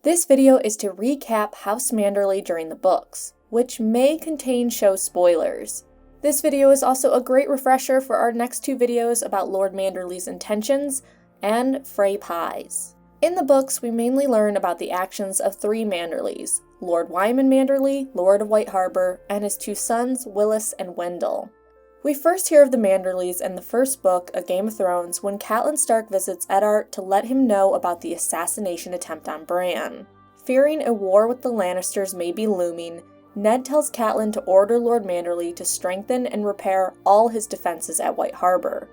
This video is to recap House Manderly during the books, which may contain show spoilers. This video is also a great refresher for our next two videos about Lord Manderly's intentions and Frey pies. In the books, we mainly learn about the actions of three Manderlys, Lord Wyman Manderly, Lord of White Harbor, and his two sons, Willis and Wendell. We first hear of the Manderlys in the first book, A Game of Thrones, when Catelyn Stark visits Eddard to let him know about the assassination attempt on Bran. Fearing a war with the Lannisters may be looming, Ned tells Catelyn to order Lord Manderly to strengthen and repair all his defenses at White Harbor.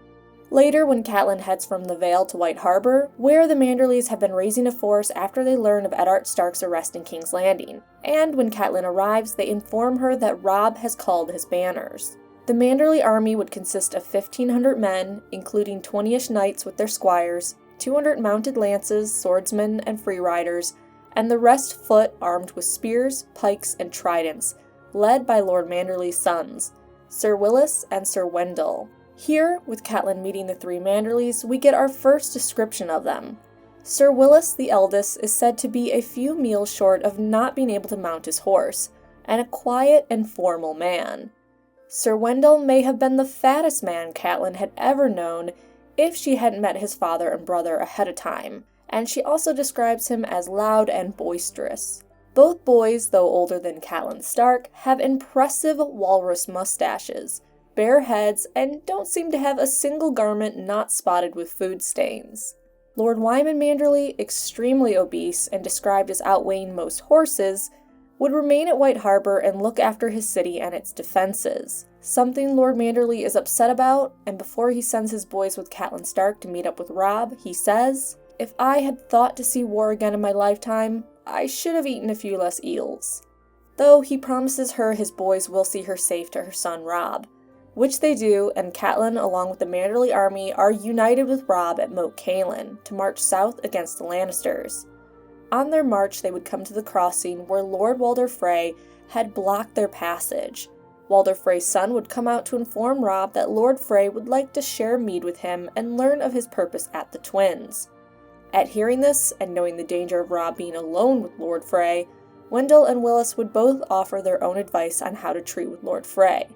Later, when Catelyn heads from the Vale to White Harbor, where the Manderlys have been raising a force after they learn of Eddard Stark's arrest in King's Landing, and when Catelyn arrives, they inform her that Robb has called his banners. The Manderly army would consist of 1,500 men, including 20-ish knights with their squires, 200 mounted lances, swordsmen, and free riders, and the rest foot armed with spears, pikes, and tridents, led by Lord Manderly's sons, Sir Willis and Sir Wendell. Here, with Catelyn meeting the three Manderlys, we get our first description of them. Sir Willis, the eldest, is said to be a few meals short of not being able to mount his horse, and a quiet and formal man. Sir Wendell may have been the fattest man Catelyn had ever known if she hadn't met his father and brother ahead of time, and she also describes him as loud and boisterous. Both boys, though older than Catelyn Stark, have impressive walrus mustaches, bare heads, and don't seem to have a single garment not spotted with food stains. Lord Wyman Manderly, extremely obese and described as outweighing most horses, would remain at White Harbor and look after his city and its defenses, something Lord Manderly is upset about, and before he sends his boys with Catelyn Stark to meet up with Robb, he says, "If I had thought to see war again in my lifetime, I should have eaten a few less eels." Though he promises her his boys will see her safe to her son Robb, which they do, and Catelyn, along with the Manderly army, are united with Robb at Moat Cailin to march south against the Lannisters. On their march, they would come to the crossing where Lord Walder Frey had blocked their passage. Walder Frey's son would come out to inform Robb that Lord Frey would like to share mead with him and learn of his purpose at the Twins. At hearing this, and knowing the danger of Robb being alone with Lord Frey, Wendell and Willis would both offer their own advice on how to treat with Lord Frey.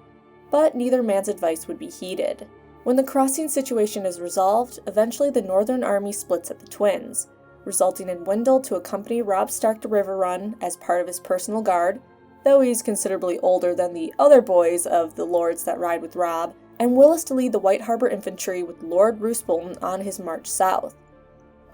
But neither man's advice would be heeded. When the crossing situation is resolved, eventually the Northern Army splits at the Twins, resulting in Wendell to accompany Robb Stark to River Run as part of his personal guard, though he's considerably older than the other boys of the lords that ride with Robb, and Willis to lead the White Harbor infantry with Lord Roose Bolton on his march south.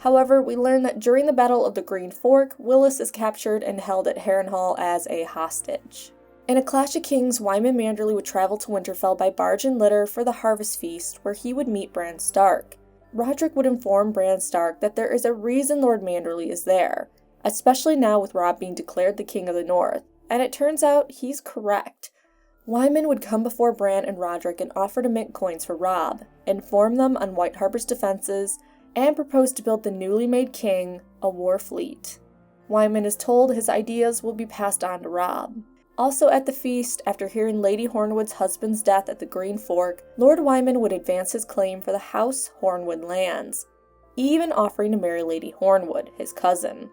However, we learn that during the Battle of the Green Fork, Willis is captured and held at Harrenhal as a hostage. In A Clash of Kings, Wyman Manderly would travel to Winterfell by barge and litter for the Harvest Feast, where he would meet Bran Stark. Roderick would inform Bran Stark that there is a reason Lord Manderly is there, especially now with Robb being declared the King of the North, and it turns out he's correct. Wyman would come before Bran and Roderick and offer to mint coins for Robb, inform them on White Harbor's defenses, and propose to build the newly made king a war fleet. Wyman is told his ideas will be passed on to Robb. Also at the feast, after hearing Lady Hornwood's husband's death at the Green Fork, Lord Wyman would advance his claim for the House Hornwood lands, even offering to marry Lady Hornwood, his cousin.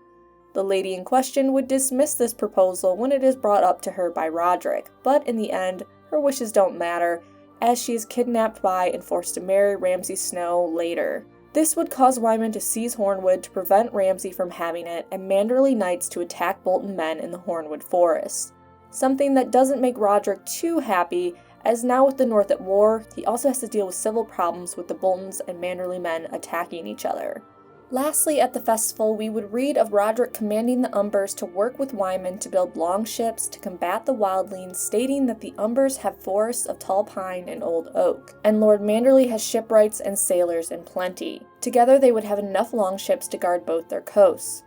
The lady in question would dismiss this proposal when it is brought up to her by Roderick, but in the end, her wishes don't matter, as she is kidnapped by and forced to marry Ramsay Snow later. This would cause Wyman to seize Hornwood to prevent Ramsay from having it, and Manderly knights to attack Bolton men in the Hornwood Forest. Something that doesn't make Roderick too happy, as now with the North at war, he also has to deal with civil problems with the Boltons and Manderly men attacking each other. Lastly, at the festival, we would read of Roderick commanding the Umbers to work with Wyman to build long ships to combat the wildlings, stating that the Umbers have forests of tall pine and old oak, and Lord Manderly has shipwrights and sailors in plenty. Together they would have enough longships to guard both their coasts.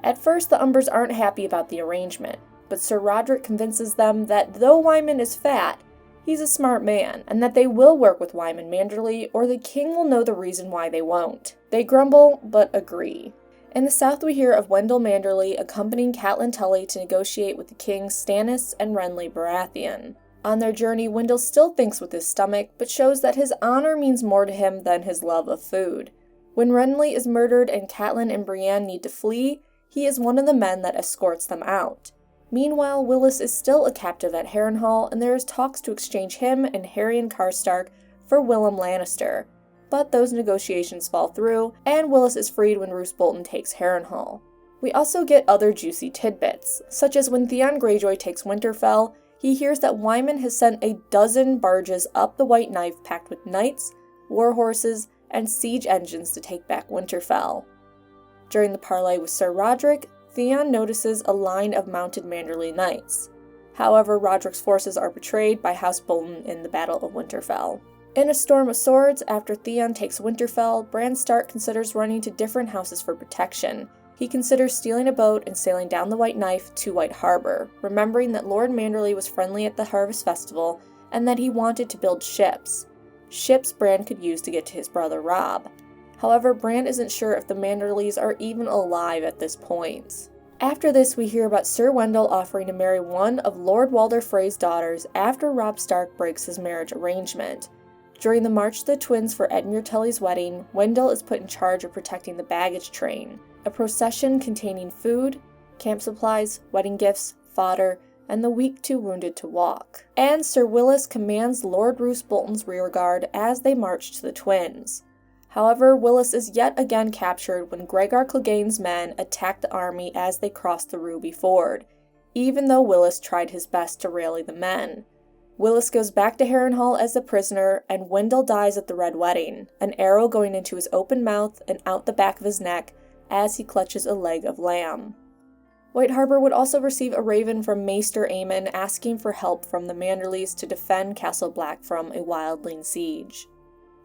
At first, the Umbers aren't happy about the arrangement, but Sir Roderick convinces them that though Wyman is fat, he's a smart man, and that they will work with Wyman Manderly, or the king will know the reason why they won't. They grumble, but agree. In the south we hear of Wendell Manderly accompanying Catelyn Tully to negotiate with the kings Stannis and Renly Baratheon. On their journey, Wendell still thinks with his stomach, but shows that his honor means more to him than his love of food. When Renly is murdered and Catelyn and Brienne need to flee, He is one of the men that escorts them out. Meanwhile, Willis is still a captive at Harrenhal, and there is talks to exchange him and Harry Karstark for Willem Lannister. But those negotiations fall through, and Willis is freed when Roose Bolton takes Harrenhal. We also get other juicy tidbits, such as when Theon Greyjoy takes Winterfell, he hears that Wyman has sent a dozen barges up the White Knife packed with knights, war horses, and siege engines to take back Winterfell. During the parley with Sir Roderick, Theon notices a line of mounted Manderly knights. However, Roderick's forces are betrayed by House Bolton in the Battle of Winterfell. In a storm of swords, after Theon takes Winterfell, Bran Stark considers running to different houses for protection. He considers stealing a boat and sailing down the White Knife to White Harbor, remembering that Lord Manderly was friendly at the Harvest Festival and that he wanted to build ships. Ships Bran could use to get to his brother Robb. However, Bran isn't sure if the Manderlys are even alive at this point. After this, we hear about Sir Wendell offering to marry one of Lord Walder Frey's daughters after Robb Stark breaks his marriage arrangement. During the march of the twins for Edmure Tully's wedding, Wendell is put in charge of protecting the baggage train, a procession containing food, camp supplies, wedding gifts, fodder, and the weak too wounded to walk. And Sir Willis commands Lord Roose Bolton's rearguard as they march to the twins. However, Willis is yet again captured when Gregor Clegane's men attack the army as they cross the Ruby Ford, even though Willis tried his best to rally the men. Willis goes back to Harrenhal as a prisoner, and Wendell dies at the Red Wedding, an arrow going into his open mouth and out the back of his neck as he clutches a leg of lamb. White Harbor would also receive a raven from Maester Aemon asking for help from the Manderlys to defend Castle Black from a wildling siege.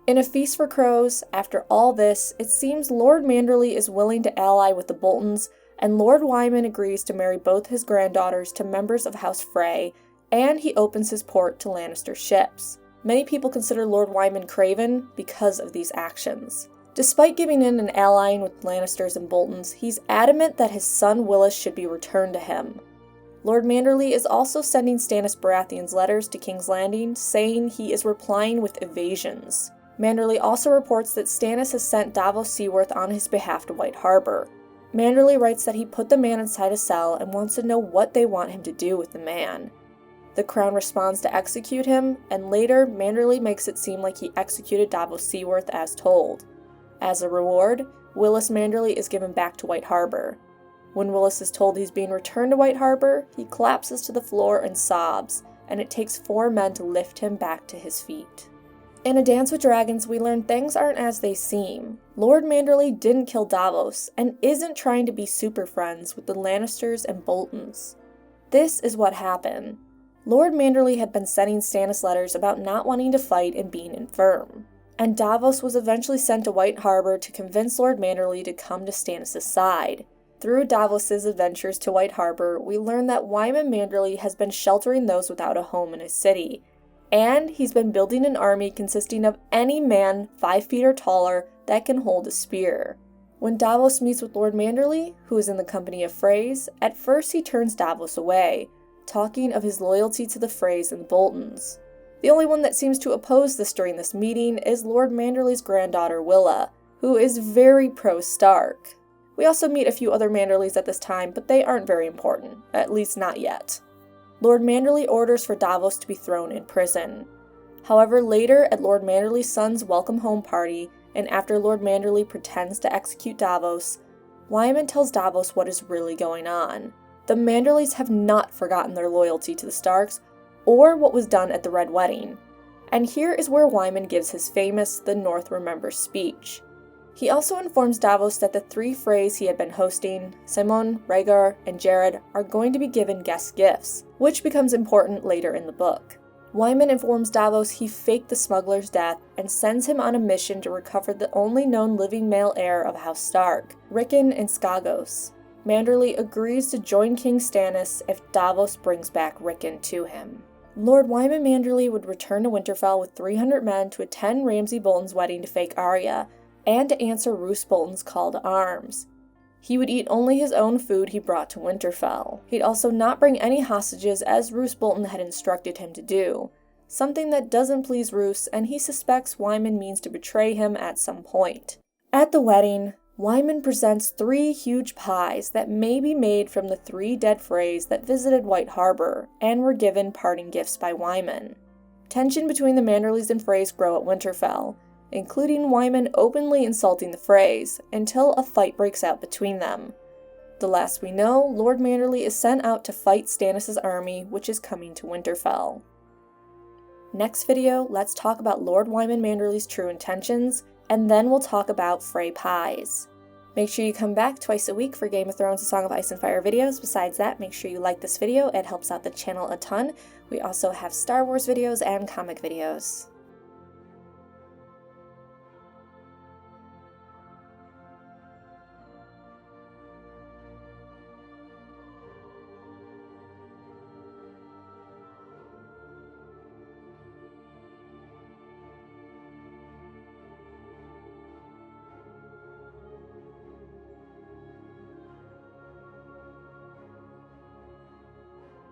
In a feast for crows, after all this, it seems Lord Manderly is willing to ally with the Boltons, and Lord Wyman agrees to marry both his granddaughters to members of House Frey, and he opens his port to Lannister ships. Many people consider Lord Wyman craven because of these actions. Despite giving in and allying with Lannisters and Boltons, he's adamant that his son Willis should be returned to him. Lord Manderly is also sending Stannis Baratheon's letters to King's Landing, saying he is replying with evasions. Manderly also reports that Stannis has sent Davos Seaworth on his behalf to White Harbor. Manderly writes that he put the man inside a cell and wants to know what they want him to do with the man. The Crown responds to execute him, and later, Manderly makes it seem like he executed Davos Seaworth as told. As a reward, Willis Manderly is given back to White Harbor. When Willis is told he's being returned to White Harbor, he collapses to the floor and sobs, and it takes 4 men to lift him back to his feet. In A Dance with Dragons, we learn things aren't as they seem. Lord Manderly didn't kill Davos, and isn't trying to be super friends with the Lannisters and Boltons. This is what happened. Lord Manderly had been sending Stannis letters about not wanting to fight and being infirm, and Davos was eventually sent to White Harbor to convince Lord Manderly to come to Stannis' side. Through Davos' adventures to White Harbor, we learn that Wyman Manderly has been sheltering those without a home in his city, and he's been building an army consisting of any man 5 feet or taller that can hold a spear. When Davos meets with Lord Manderly, who is in the company of Freys, at first he turns Davos away, talking of his loyalty to the Freys and the Boltons. The only one that seems to oppose this during this meeting is Lord Manderly's granddaughter Willa, who is very pro-Stark. We also meet a few other Manderlys at this time, but they aren't very important, at least not yet. Lord Manderly orders for Davos to be thrown in prison. However, later at Lord Manderly's son's welcome home party, and after Lord Manderly pretends to execute Davos, Wyman tells Davos what is really going on. The Manderlys have not forgotten their loyalty to the Starks, or what was done at the Red Wedding. And here is where Wyman gives his famous The North Remembers speech. He also informs Davos that the 3 Freys he had been hosting, Simon, Rhaegar, and Jared, are going to be given guest gifts, which becomes important later in the book. Wyman informs Davos he faked the smuggler's death and sends him on a mission to recover the only known living male heir of House Stark, Rickon and Skagos. Manderly agrees to join King Stannis if Davos brings back Rickon to him. Lord Wyman Manderly would return to Winterfell with 300 men to attend Ramsay Bolton's wedding to fake Arya, and to answer Roose Bolton's call to arms. He would eat only his own food he brought to Winterfell. He'd also not bring any hostages as Roose Bolton had instructed him to do, something that doesn't please Roose, and he suspects Wyman means to betray him at some point. At the wedding, Wyman presents 3 huge pies that may be made from the 3 dead Freys that visited White Harbor and were given parting gifts by Wyman. Tension between the Manderlys and Freys grow at Winterfell, including Wyman openly insulting the Freys, until a fight breaks out between them. The last we know, Lord Manderly is sent out to fight Stannis' army, which is coming to Winterfell. Next video, let's talk about Lord Wyman Manderly's true intentions, and then we'll talk about Frey pies. Make sure you come back twice a week for Game of Thrones: A Song of Ice and Fire videos. Besides that, make sure you like this video, it helps out the channel a ton. We also have Star Wars videos and comic videos.